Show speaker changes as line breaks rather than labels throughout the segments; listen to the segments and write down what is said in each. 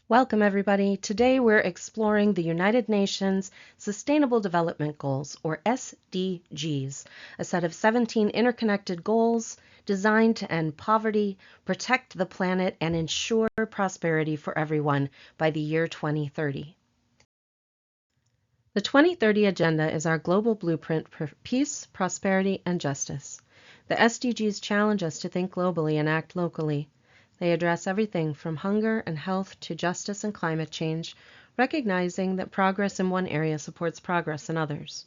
Welcome, everybody. Today we're exploring the United Nations Sustainable Development Goals, or SDGs, a set of 17 interconnected goals designed to end poverty, protect the planet, and ensure prosperity for everyone by the year 2030. The 2030 Agenda is our global blueprint for peace, prosperity, and justice. The SDGs challenge us to think globally and act locally. They address everything from hunger and health to justice and climate change, recognizing that progress in one area supports progress in others.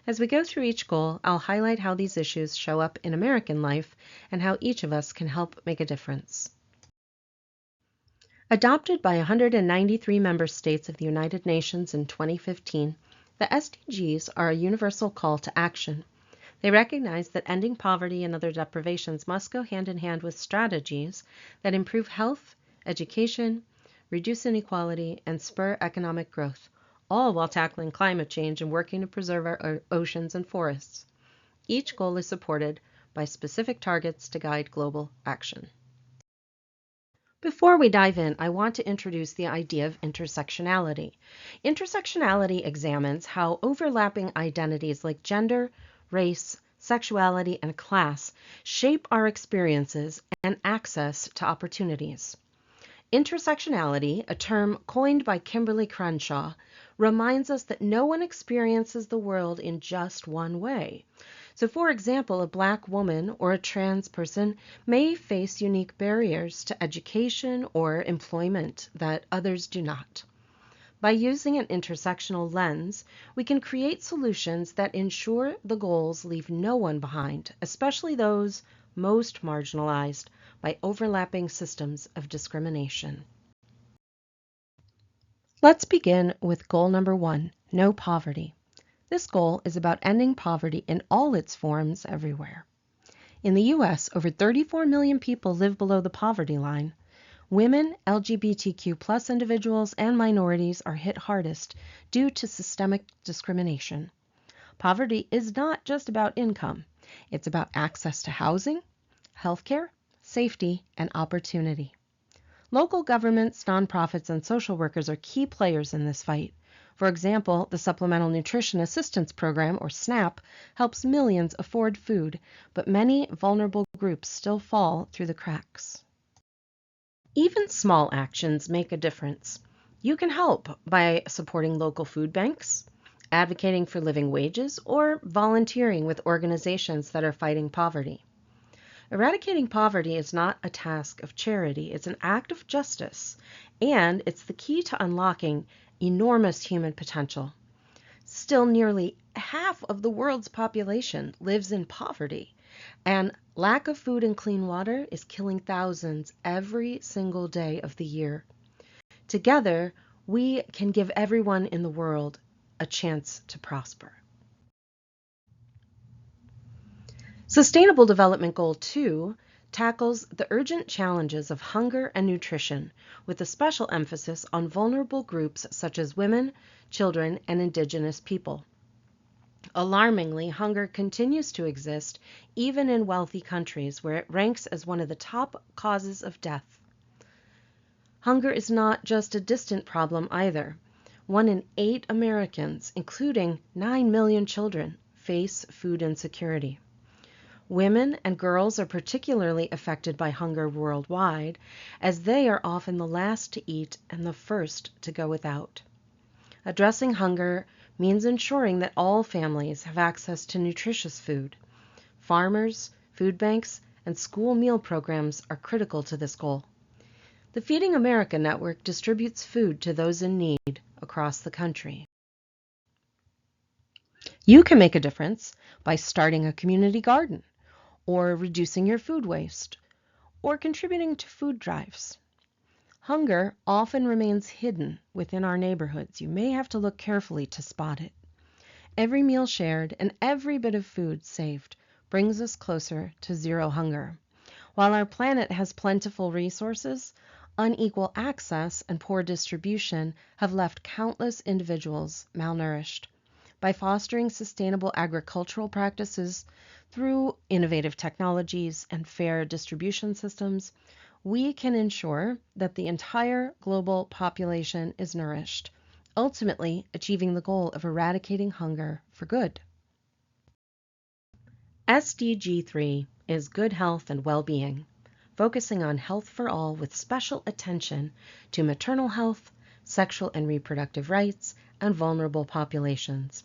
As we go through each goal, I'll highlight how these issues show up in American life and how each of us can help make a difference. Adopted by 193 member states of the United Nations in 2015, the SDGs are a universal call to action. They recognize that ending poverty and other deprivations must go hand in hand with strategies that improve health, education, reduce inequality, and spur economic growth, all while tackling climate change and working to preserve our oceans and forests. Each goal is supported by specific targets to guide global action. Before we dive in, I want to introduce the idea of intersectionality. Intersectionality examines how overlapping identities like gender, race, sexuality, and class shape our experiences and access to opportunities. Intersectionality, a term coined by Kimberly Crenshaw, reminds us that no one experiences the world in just one way. So, for example, a Black woman or a trans person may face unique barriers to education or employment that others do not. By using an intersectional lens, we can create solutions that ensure the goals leave no one behind, especially those most marginalized by overlapping systems of discrimination. Let's begin with goal number 1, no poverty. This goal is about ending poverty in all its forms everywhere. In the U.S., over 34 million people live below the poverty line. Women, LGBTQ+ individuals, and minorities are hit hardest due to systemic discrimination. Poverty is not just about income. It's about access to housing, healthcare, safety, and opportunity. Local governments, nonprofits, and social workers are key players in this fight. For example, the Supplemental Nutrition Assistance Program, or SNAP, helps millions afford food, but many vulnerable groups still fall through the cracks. Even small actions make a difference. You can help by supporting local food banks, advocating for living wages, or volunteering with organizations that are fighting poverty. Eradicating poverty is not a task of charity, it's an act of justice, and it's the key to unlocking enormous human potential. Still, nearly half of the world's population lives in poverty, and lack of food and clean water is killing thousands every single day of the year. Together, we can give everyone in the world a chance to prosper. Sustainable Development Goal 2 tackles the urgent challenges of hunger and nutrition, with a special emphasis on vulnerable groups such as women, children, and indigenous people. Alarmingly, hunger continues to exist even in wealthy countries where it ranks as one of the top causes of death. Hunger is not just a distant problem either. 1 in 8 Americans, including 9 million children, face food insecurity. Women and girls are particularly affected by hunger worldwide, as they are often the last to eat and the first to go without. Addressing hunger means ensuring that all families have access to nutritious food. Farmers, food banks, and school meal programs are critical to this goal. The Feeding America network distributes food to those in need across the country. You can make a difference by starting a community garden, or reducing your food waste, or contributing to food drives. Hunger often remains hidden within our neighborhoods. You may have to look carefully to spot it. Every meal shared and every bit of food saved brings us closer to zero hunger. While our planet has plentiful resources, unequal access and poor distribution have left countless individuals malnourished. By fostering sustainable agricultural practices through innovative technologies and fair distribution systems, we can ensure that the entire global population is nourished, ultimately achieving the goal of eradicating hunger for good. SDG 3 is good health and well-being, focusing on health for all with special attention to maternal health, sexual and reproductive rights, and vulnerable populations.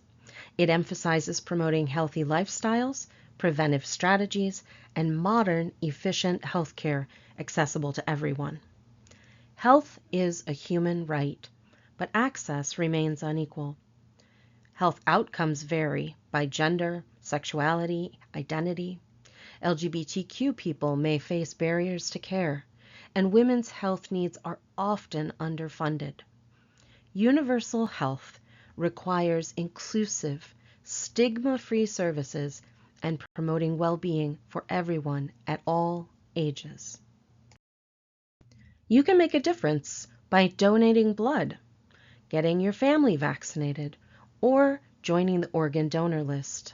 It emphasizes promoting healthy lifestyles, preventive strategies, and modern, efficient healthcare accessible to everyone. Health is a human right, but access remains unequal. Health outcomes vary by gender, sexuality, identity. LGBTQ people may face barriers to care, and women's health needs are often underfunded. Universal health requires inclusive, stigma-free services and promoting well-being for everyone at all ages. You can make a difference by donating blood, getting your family vaccinated, or joining the organ donor list.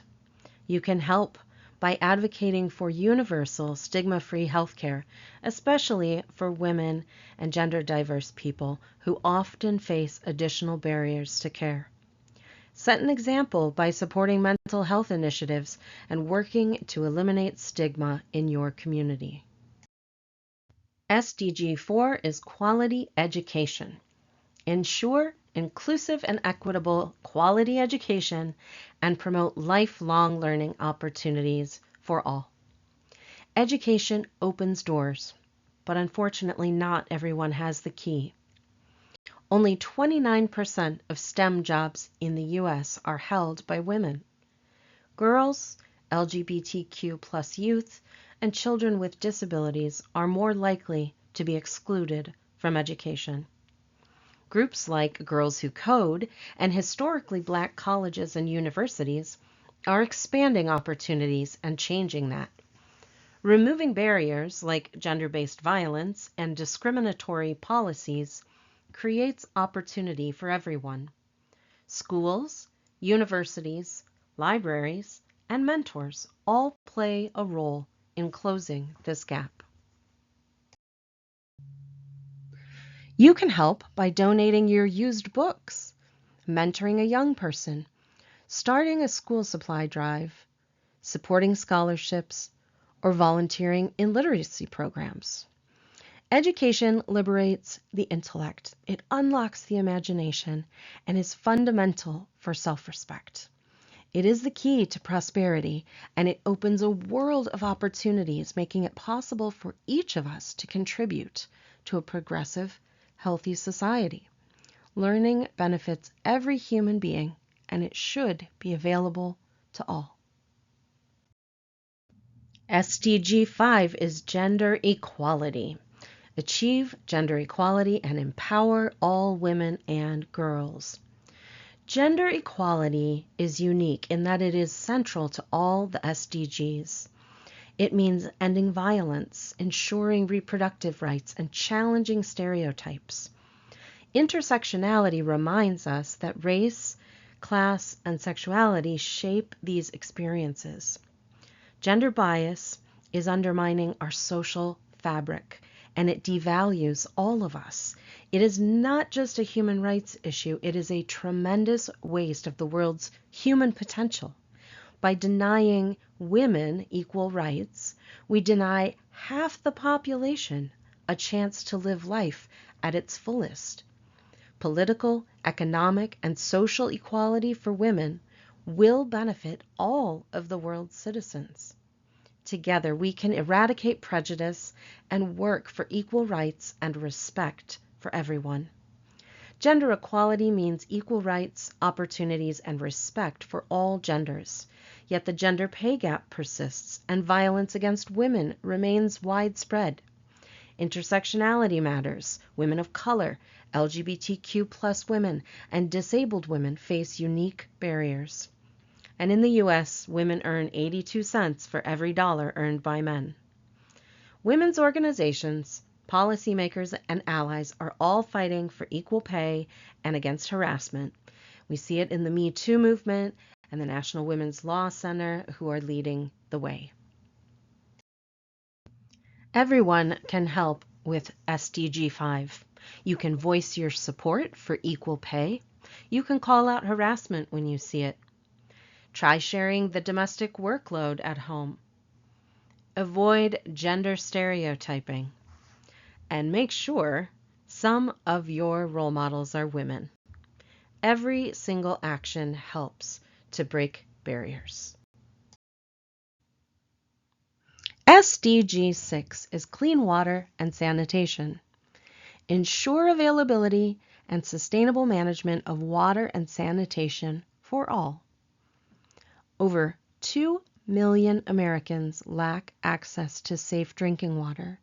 You can help by advocating for universal stigma-free healthcare, especially for women and gender-diverse people who often face additional barriers to care. Set an example by supporting mental health initiatives and working to eliminate stigma in your community. SDG 4 is quality education. Ensure inclusive and equitable quality education and promote lifelong learning opportunities for all. Education opens doors, but unfortunately not everyone has the key. Only 29% of STEM jobs in the U.S. are held by women. Girls, LGBTQ+ youth, and children with disabilities are more likely to be excluded from education. Groups like Girls Who Code and historically Black colleges and universities are expanding opportunities and changing that. Removing barriers like gender-based violence and discriminatory policies creates opportunity for everyone. Schools, universities, libraries, and mentors all play a role in closing this gap. You can help by donating your used books, mentoring a young person, starting a school supply drive, supporting scholarships, or volunteering in literacy programs. Education liberates the intellect. It unlocks the imagination and is fundamental for self-respect. It is the key to prosperity, and it opens a world of opportunities, making it possible for each of us to contribute to a progressive, healthy society. Learning benefits every human being, and it should be available to all. SDG 5 is gender equality. Achieve gender equality and empower all women and girls. Gender equality is unique in that it is central to all the SDGs. It means ending violence, ensuring reproductive rights, and challenging stereotypes. Intersectionality reminds us that race, class, and sexuality shape these experiences. Gender bias is undermining our social fabric, and it devalues all of us. It is not just a human rights issue, it is a tremendous waste of the world's human potential. By denying women equal rights, we deny half the population a chance to live life at its fullest. Political, economic, and social equality for women will benefit all of the world's citizens. Together, we can eradicate prejudice and work for equal rights and respect for everyone. Gender equality means equal rights, opportunities, and respect for all genders. Yet the gender pay gap persists and violence against women remains widespread. Intersectionality matters. Women of color, LGBTQ+ women, and disabled women face unique barriers. And in the U.S., women earn 82 cents for every dollar earned by men. Women's organizations, policymakers, and allies are all fighting for equal pay and against harassment. We see it in the Me Too movement and the National Women's Law Center, who are leading the way. Everyone can help with SDG 5. You can voice your support for equal pay. You can call out harassment when you see it. Try sharing the domestic workload at home. Avoid gender stereotyping. And make sure some of your role models are women. Every single action helps to break barriers. SDG 6 is clean water and sanitation. Ensure availability and sustainable management of water and sanitation for all. Over 2 million Americans lack access to safe drinking water.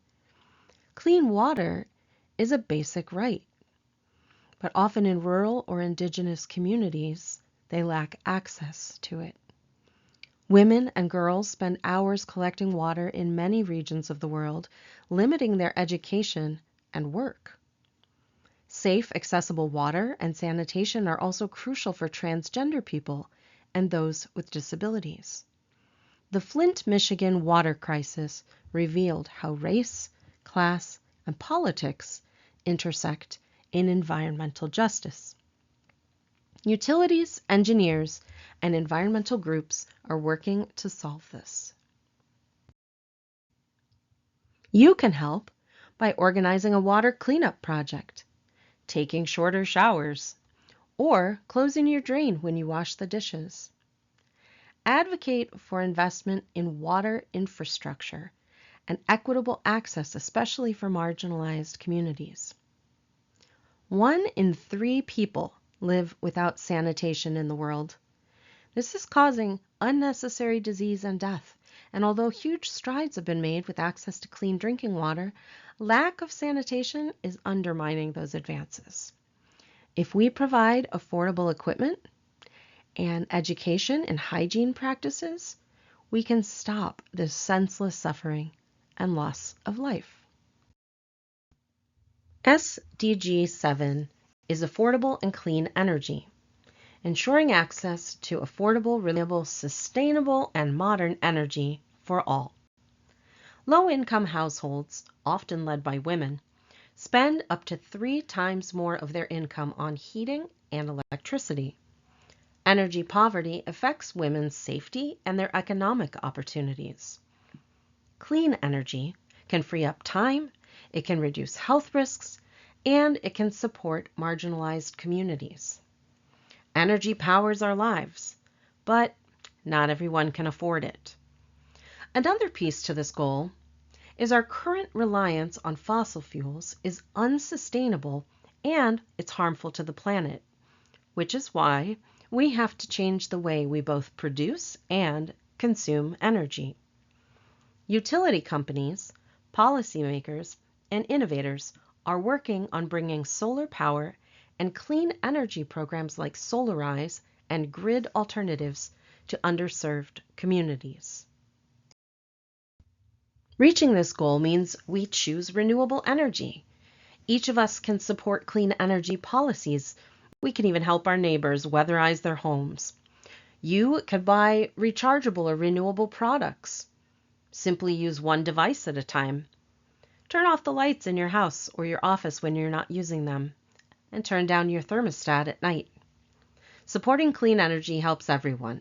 Clean water is a basic right, but often in rural or indigenous communities, they lack access to it. Women and girls spend hours collecting water in many regions of the world, limiting their education and work. Safe, accessible water and sanitation are also crucial for transgender people and those with disabilities. The Flint, Michigan water crisis revealed how race, class, and politics intersect in environmental justice. Utilities, engineers, and environmental groups are working to solve this. You can help by organizing a water cleanup project, taking shorter showers, or closing your drain when you wash the dishes. Advocate for investment in water infrastructure and equitable access, especially for marginalized communities. 1 in 3 people live without sanitation in the world. This is causing unnecessary disease and death, and although huge strides have been made with access to clean drinking water, lack of sanitation is undermining those advances. If we provide affordable equipment and education and hygiene practices, we can stop this senseless suffering and loss of life. SDG 7 is affordable and clean energy, ensuring access to affordable, renewable, sustainable, and modern energy for all. Low-income households, often led by women, spend up to 3 times more of their income on heating and electricity. Energy poverty affects women's safety and their economic opportunities. Clean energy can free up time, it can reduce health risks, and it can support marginalized communities. Energy powers our lives, but not everyone can afford it. Another piece to this goal is our current reliance on fossil fuels is unsustainable and it's harmful to the planet, which is why we have to change the way we both produce and consume energy. Utility companies, policymakers, and innovators are working on bringing solar power and clean energy programs like Solarize and grid alternatives to underserved communities. Reaching this goal means we choose renewable energy. Each of us can support clean energy policies. We can even help our neighbors weatherize their homes. You can buy rechargeable or renewable products. Simply use one device at a time. Turn off the lights in your house or your office when you're not using them, and turn down your thermostat at night. Supporting clean energy helps everyone,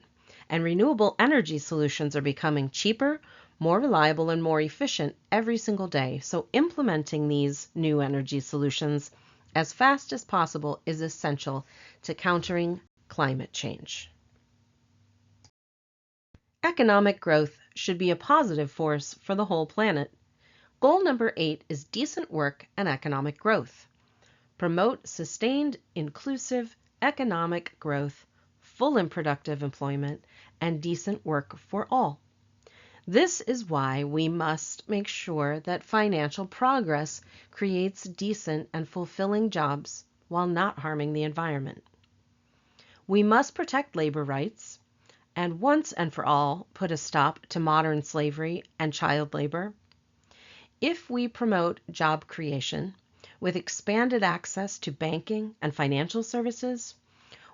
and renewable energy solutions are becoming cheaper, more reliable, and more efficient every single day. So implementing these new energy solutions as fast as possible is essential to countering climate change. Economic growth should be a positive force for the whole planet. Goal number 8 is decent work and economic growth. Promote sustained, inclusive economic growth, full and productive employment, and decent work for all. This is why we must make sure that financial progress creates decent and fulfilling jobs while not harming the environment. We must protect labor rights and once and for all put a stop to modern slavery and child labor. If we promote job creation with expanded access to banking and financial services,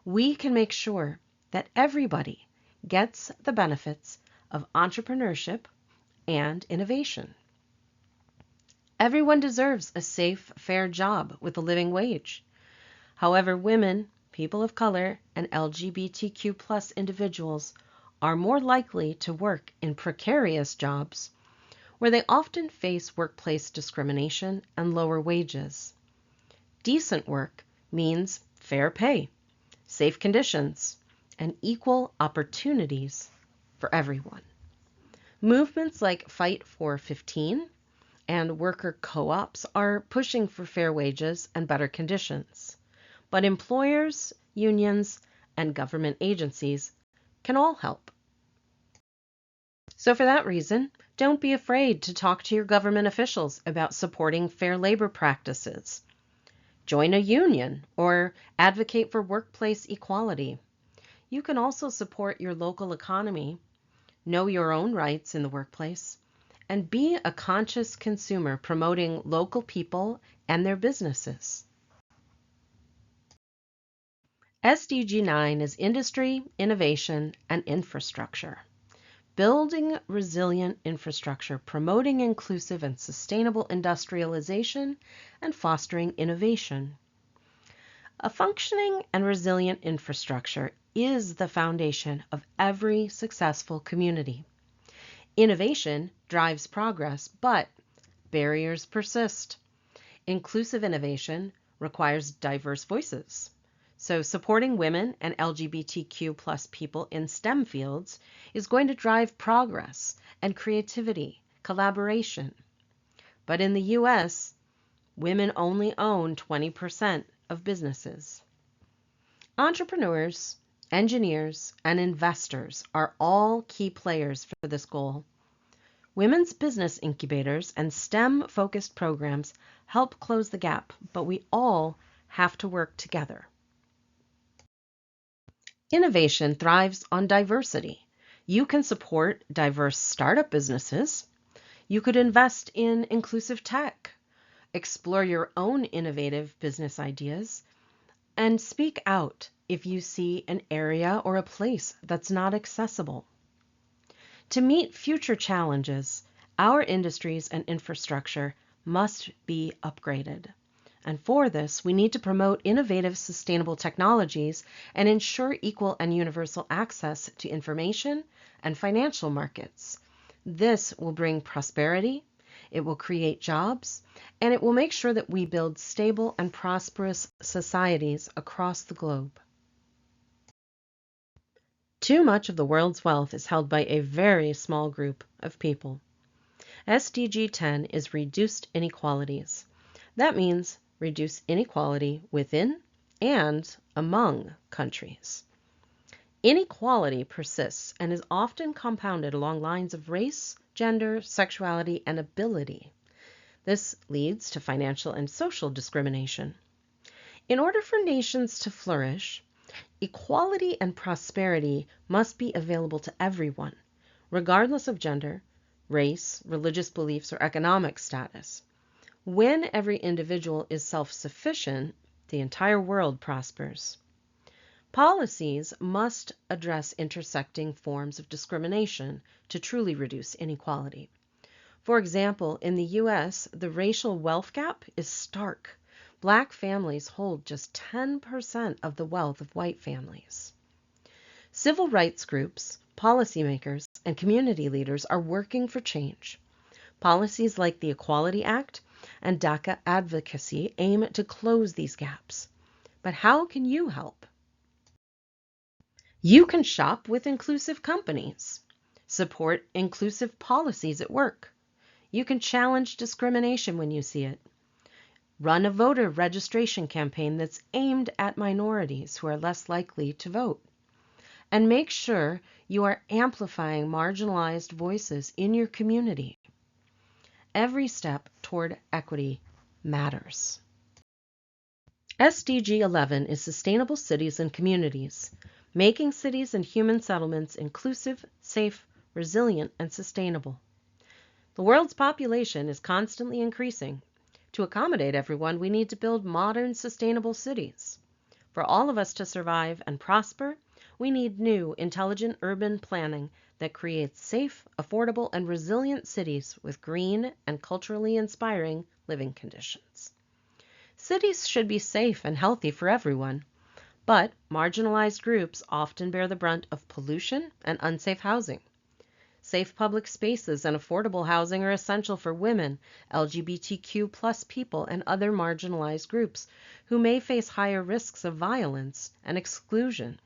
we can make sure that everybody gets the benefits of entrepreneurship and innovation. Everyone deserves a safe, fair job with a living wage. However, women, people of color, and LGBTQ plus individuals are more likely to work in precarious jobs where they often face workplace discrimination and lower wages. Decent work means fair pay, safe conditions, and equal opportunities for everyone. Movements like Fight for 15 and worker co-ops are pushing for fair wages and better conditions. But employers, unions, and government agencies can all help. So for that reason, don't be afraid to talk to your government officials about supporting fair labor practices. Join a union or advocate for workplace equality. You can also support your local economy, know your own rights in the workplace, and be a conscious consumer promoting local people and their businesses. SDG 9 is industry, innovation, and infrastructure. Building resilient infrastructure, promoting inclusive and sustainable industrialization, and fostering innovation. A functioning and resilient infrastructure is the foundation of every successful community. Innovation drives progress, but barriers persist. Inclusive innovation requires diverse voices. So supporting women and LGBTQ plus people in STEM fields is going to drive progress and creativity, collaboration. But in the US, women only own 20% of businesses. Entrepreneurs, engineers, and investors are all key players for this goal. Women's business incubators and STEM-focused programs help close the gap, but we all have to work together. Innovation thrives on diversity. You can support diverse startup businesses. You could invest in inclusive tech, explore your own innovative business ideas, and speak out if you see an area or a place that's not accessible. To meet future challenges, our industries and infrastructure must be upgraded. And for this, we need to promote innovative, sustainable technologies and ensure equal and universal access to information and financial markets. This will bring prosperity, it will create jobs, and it will make sure that we build stable and prosperous societies across the globe. Too much of the world's wealth is held by a very small group of people. SDG 10 is reduced inequalities. That means reduce inequality within and among countries. Inequality persists and is often compounded along lines of race, gender, sexuality, and ability. This leads to financial and social discrimination. In order for nations to flourish, equality and prosperity must be available to everyone, regardless of gender, race, religious beliefs, or economic status. When every individual is self-sufficient, the entire world prospers. Policies must address intersecting forms of discrimination to truly reduce inequality. For example, in the US, the racial wealth gap is stark. Black families hold just 10% of the wealth of white families. Civil rights groups, policymakers, and community leaders are working for change. Policies like the Equality Act and DACA advocacy aim to close these gaps. But how can you help? You can shop with inclusive companies, support inclusive policies at work. You can challenge discrimination when you see it. Run a voter registration campaign that's aimed at minorities who are less likely to vote. And make sure you are amplifying marginalized voices in your community. Every step toward equity matters. SDG 11 is Sustainable Cities and Communities, making cities and human settlements inclusive, safe, resilient, and sustainable. The world's population is constantly increasing. To accommodate everyone, we need to build modern, sustainable cities. For all of us to survive and prosper, we need new, intelligent urban planning that creates safe, affordable, and resilient cities with green and culturally inspiring living conditions. Cities should be safe and healthy for everyone, but marginalized groups often bear the brunt of pollution and unsafe housing. Safe public spaces and affordable housing are essential for women, LGBTQ plus people, and other marginalized groups who may face higher risks of violence and exclusion.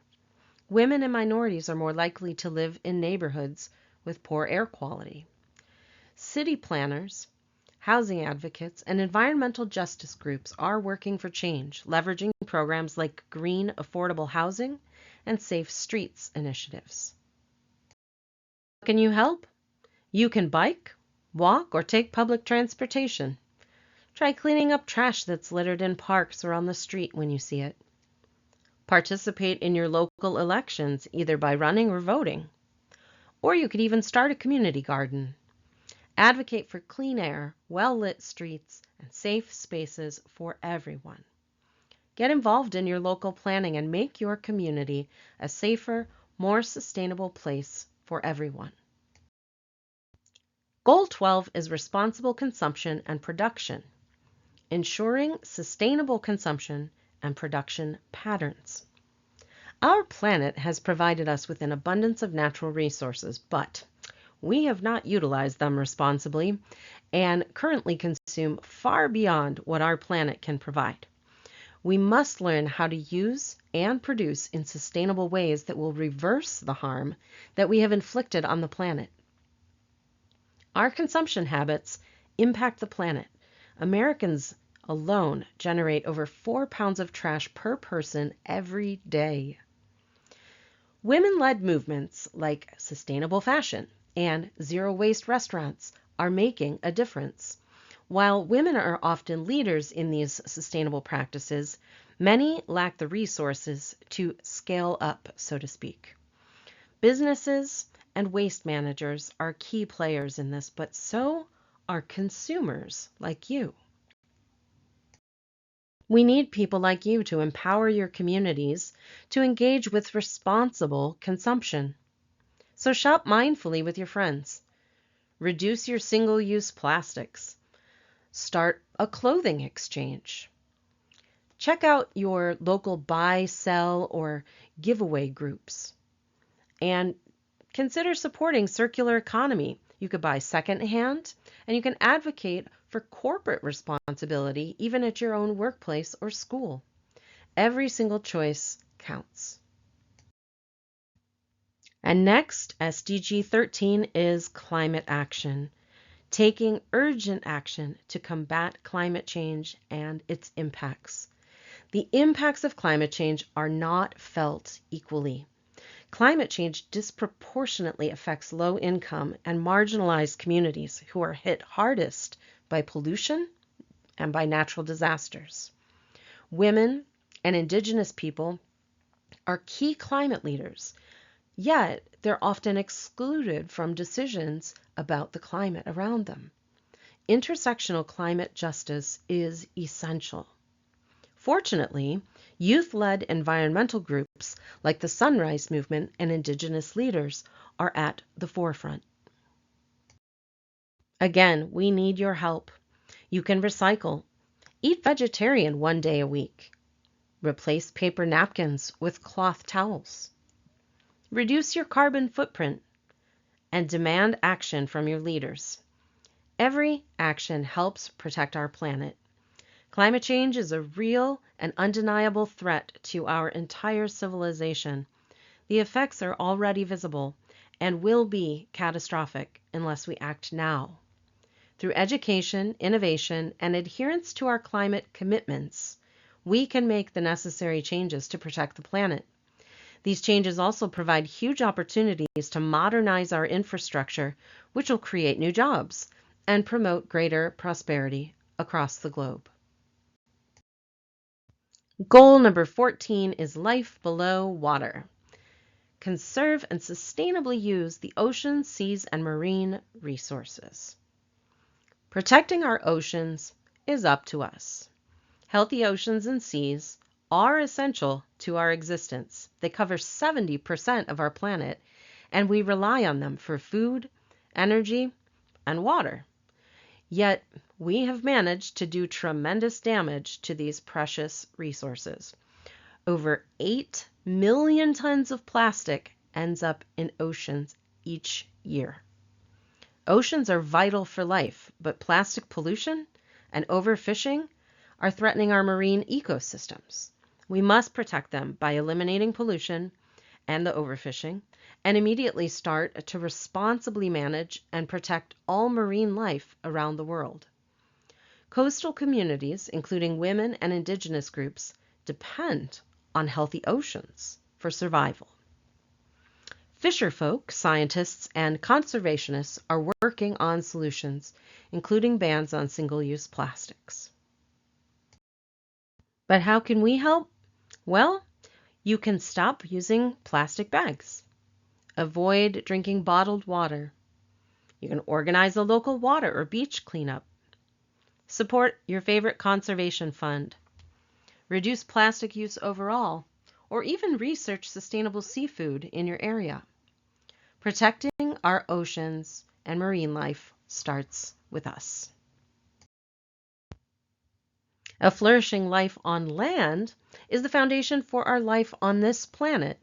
Women and minorities are more likely to live in neighborhoods with poor air quality. City planners, housing advocates, and environmental justice groups are working for change, leveraging programs like green affordable housing and safe streets initiatives. Can you help? You can bike, walk, or take public transportation. Try cleaning up trash that's littered in parks or on the street when you see it. Participate in your local elections, either by running or voting. Or you could even start a community garden. Advocate for clean air, well-lit streets, and safe spaces for everyone. Get involved in your local planning and make your community a safer, more sustainable place for everyone. Goal 12 is responsible consumption and production, ensuring sustainable consumption and production patterns. Our planet has provided us with an abundance of natural resources, but we have not utilized them responsibly and currently consume far beyond what our planet can provide. We must learn how to use and produce in sustainable ways that will reverse the harm that we have inflicted on the planet. Our consumption habits impact the planet. Americans alone generate over 4 pounds of trash per person every day. Women-led movements like sustainable fashion and zero-waste restaurants are making a difference. While women are often leaders in these sustainable practices, many lack the resources to scale up, so to speak. Businesses and waste managers are key players in this, but so are consumers like you. We need people like you to empower your communities to engage with responsible consumption. So shop mindfully with your friends. Reduce your single-use plastics. Start a clothing exchange. Check out your local buy, sell, or giveaway groups. And consider supporting circular economy. You could buy secondhand, and you can advocate for corporate responsibility even at your own workplace or school. Every single choice counts. And next, SDG 13 is climate action, taking urgent action to combat climate change and its impacts. The impacts of climate change are not felt equally. Climate change disproportionately affects low-income and marginalized communities who are hit hardest by pollution and by natural disasters. Women and Indigenous people are key climate leaders, yet they're often excluded from decisions about the climate around them. Intersectional climate justice is essential. Fortunately, youth-led environmental groups like the Sunrise Movement and Indigenous leaders are at the forefront. Again, we need your help. You can recycle. Eat vegetarian 1 day a week. Replace paper napkins with cloth towels. Reduce your carbon footprint and demand action from your leaders. Every action helps protect our planet. Climate change is a real and undeniable threat to our entire civilization. The effects are already visible and will be catastrophic unless we act now. Through education, innovation, and adherence to our climate commitments, we can make the necessary changes to protect the planet. These changes also provide huge opportunities to modernize our infrastructure, which will create new jobs and promote greater prosperity across the globe. Goal number 14 is life below water. Conserve and sustainably use the oceans, seas, and marine resources. Protecting our oceans is up to us. Healthy oceans and seas are essential to our existence. They cover 70% of our planet, and we rely on them for food, energy, and water. Yet we have managed to do tremendous damage to these precious resources. Over 8 million tons of plastic ends up in oceans each year. Oceans are vital for life, but plastic pollution and overfishing are threatening our marine ecosystems. We must protect them by eliminating pollution and the overfishing, and immediately start to responsibly manage and protect all marine life around the world. Coastal communities, including women and indigenous groups, depend on healthy oceans for survival. Fisherfolk, scientists, and conservationists are working on solutions, including bans on single-use plastics. But how can we help? Well, you can stop using plastic bags. Avoid drinking bottled water. You can organize a local water or beach cleanup. Support your favorite conservation fund. Reduce plastic use overall, or even research sustainable seafood in your area. Protecting our oceans and marine life starts with us. A flourishing life on land is the foundation for our life on this planet.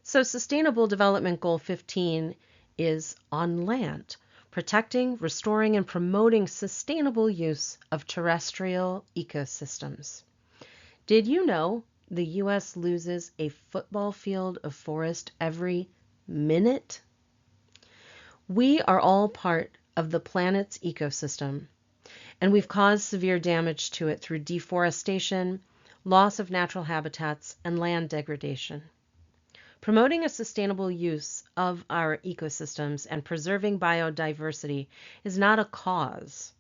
So Sustainable Development Goal 15 is on land, protecting, restoring, and promoting sustainable use of terrestrial ecosystems. Did you know the U.S. loses a football field of forest every minute? We are all part of the planet's ecosystem, and we've caused severe damage to it through deforestation, loss of natural habitats, and land degradation. Promoting a sustainable use of our ecosystems and preserving biodiversity is not a cause.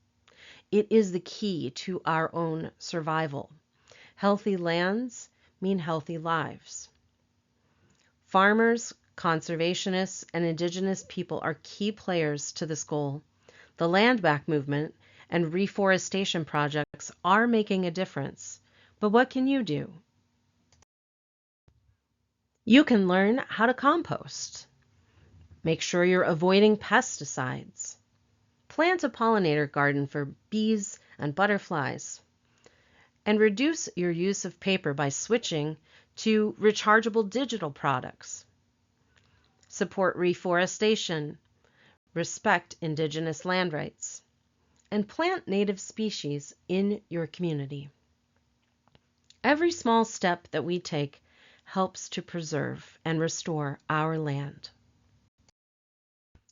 It is the key to our own survival. Healthy lands mean healthy lives. Farmers, conservationists, and indigenous people are key players to this goal. The land back movement and reforestation projects are making a difference. But what can you do? You can learn how to compost. Make sure you're avoiding pesticides. Plant a pollinator garden for bees and butterflies. And reduce your use of paper by switching to rechargeable digital products. Support reforestation. Respect indigenous land rights. And plant native species in your community. Every small step that we take helps to preserve and restore our land.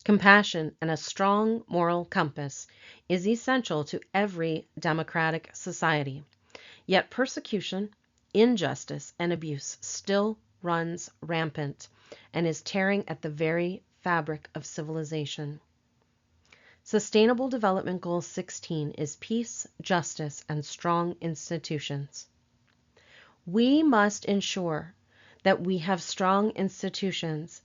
Compassion and a strong moral compass is essential to every democratic society. Yet persecution, injustice, and abuse still runs rampant and is tearing at the very fabric of civilization. Sustainable Development Goal 16 is peace, justice, and strong institutions. We must ensure that we have strong institutions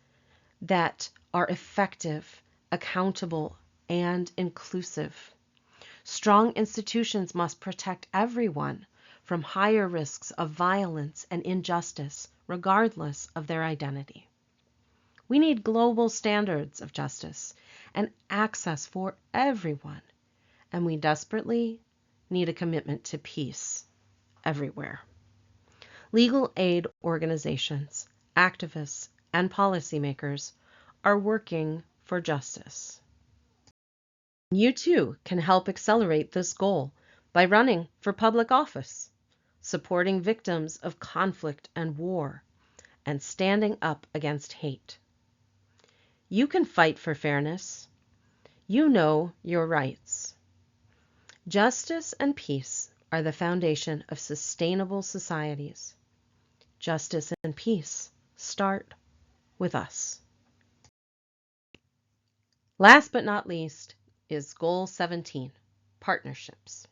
that are effective, accountable, and inclusive. Strong institutions must protect everyone from higher risks of violence and injustice, regardless of their identity. We need global standards of justice and access for everyone, and we desperately need a commitment to peace everywhere. Legal aid organizations, activists, and policymakers are working for justice. You too can help accelerate this goal by running for public office, supporting victims of conflict and war, and standing up against hate. You can fight for fairness. You know your rights. Justice and peace are the foundation of sustainable societies. Justice and peace start with us. Last but not least is Goal 17, partnerships.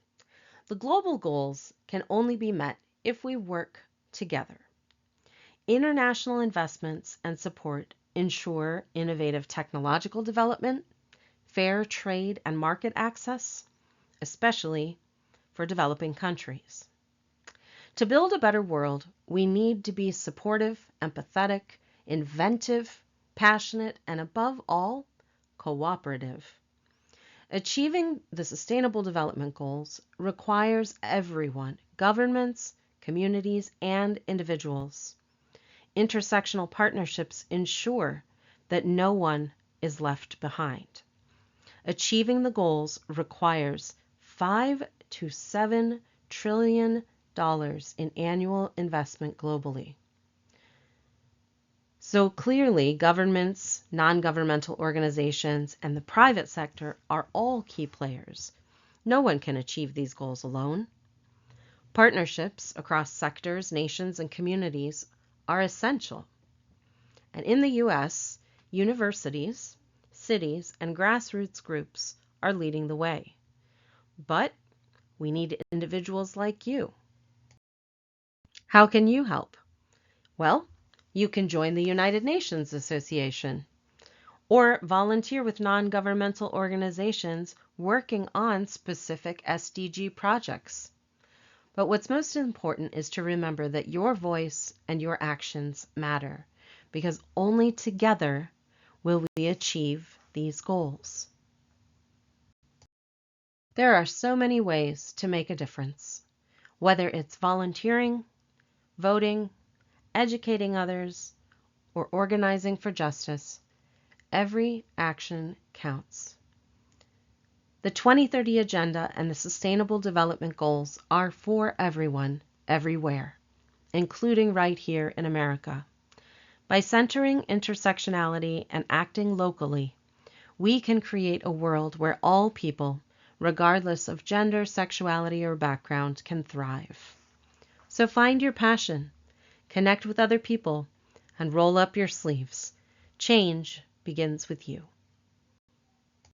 The global goals can only be met if we work together. International investments and support ensure innovative technological development, fair trade and market access, especially for developing countries. To build a better world, we need to be supportive, empathetic, inventive, passionate, and above all, cooperative. Achieving the Sustainable Development Goals requires everyone, governments, communities, and individuals. Intersectional partnerships ensure that no one is left behind. Achieving the goals requires $5 to $7 trillion in annual investment globally. So clearly, governments, non-governmental organizations, and the private sector are all key players. No one can achieve these goals alone. Partnerships across sectors, nations, and communities are essential. And in the U.S., universities, cities, and grassroots groups are leading the way. But we need individuals like you. How can you help? Well, you can join the United Nations Association or volunteer with non-governmental organizations working on specific SDG projects. But what's most important is to remember that your voice and your actions matter, because only together will we achieve these goals. There are so many ways to make a difference, whether it's volunteering, voting, educating others, or organizing for justice. Every action counts. The 2030 Agenda and the Sustainable Development Goals are for everyone, everywhere, including right here in America. By centering intersectionality and acting locally, we can create a world where all people, regardless of gender, sexuality, or background, can thrive. So find your passion, connect with other people, and roll up your sleeves. Change begins with you.